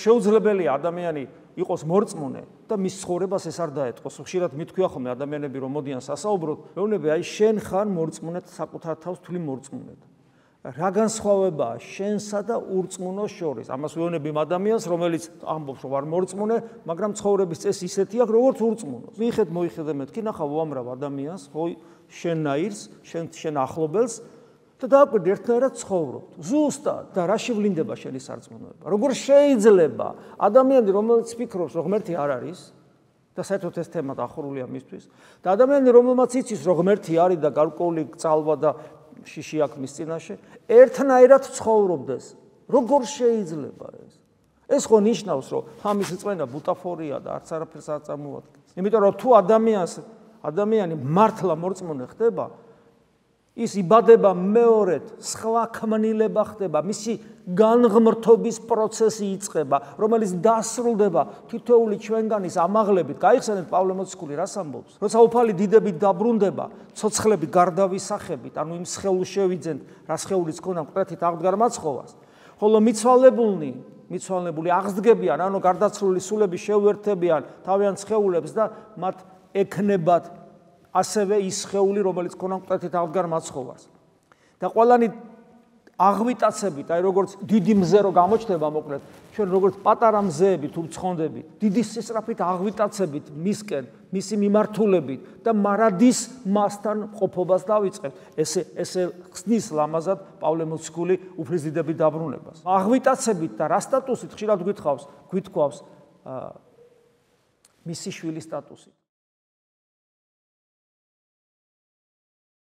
შეუძლებელია ადამიანი იყოს მორწმუნე და მის ცხოვრებას ეს არ დაეთყოს. ხშირად მithქვია ხოლმე ადამიანები რომ მოდიან სასაუბროდ, მეუბნები აი შენ ხარ მორწმუნე საკუთარ თავს თვლი მორწმუნედ. რა განსხვავებაა შენსა და ურწმუნოს შორის? ამას ვეუბნები იმ ადამიანს, რომელიც ამბობს რომ არ მორწმუნე, მაგრამ ცხოვრების წესი ისეთი აქვს, როგორც ურწმუნოს. მოიხედე მეთქი, ნახავ უამრავ ადამიანს, ხო შენნაირს, შენ ახლობელს და დააკვირდი ერთნაირად ცხოვრობთ. ზუსტად და რა შევლინდება შენი სარწმუნოება? როგორ შეიძლება ადამიანი, რომელიც ფიქრობს, რომ ღმერთი არ არის და საერთოდ ეს თემა დახურულია მისთვის და ადამიანი, რომელმაც იცის, რომ ღმერთი არის და გარკვეული ძალვა და შიში აქვს მის წინაშე, ერთნაირად ცხოვრობდეს. როგორ შეიძლება ეს? ეს ხო ნიშნავს, რომ ამის რწმენა ბუტაფორია და არც არაფერს არ წარმოადგენს. იმიტომ რომ თუ ადამიანი მართლა მორწმუნე ხდება, ის იბადება მეორედ, სხვა ქმნილება ხდება, მისი განღმრთობის პროცესი იწყება, რომელიც დასრულდება თითოეული ჩვენგანის ამაღლებით. გაიხსენეთ პავლე მოციქული რას ამბობს? როცა უფალი დიდებით დაბრუნდება, ცოცხლები გარდავისახებით, ანუ იმ სხეულს შევიძენთ, რა სხეულიც ქონდა მკვეთრით აღდგარ მაცხოვას. ხოლო მიცვალებული აღსდგებიან, ანუ გარდაცვლილი სულები შეუერთებიან თავიანთ სხეულებს და მათ ექნებათ ასევე ის სხეული, რომელიც ქონდა მკვეთრით აღდგარ მაცხოვას. და ყველანი აღვიტაცებით, აი როგორც დიდი მზე რო გამოჩნდება, მოკლედ, ჩვენ როგორც პატარა მზეები თუ ცხონდები, დიდი სისწრაფით აღვიტაცებით მისკენ, მისი მიმართულებით და მარადის მასთან ყოფობას დავიწყებთ. ესე ხსნის ლამაზად პავლე მოციქული უფლისდიდების დაბრუნებას. აღვიტაცებით და რა სტატუსით ხშირად გვითქვავს მისი შვილის სტატუსით.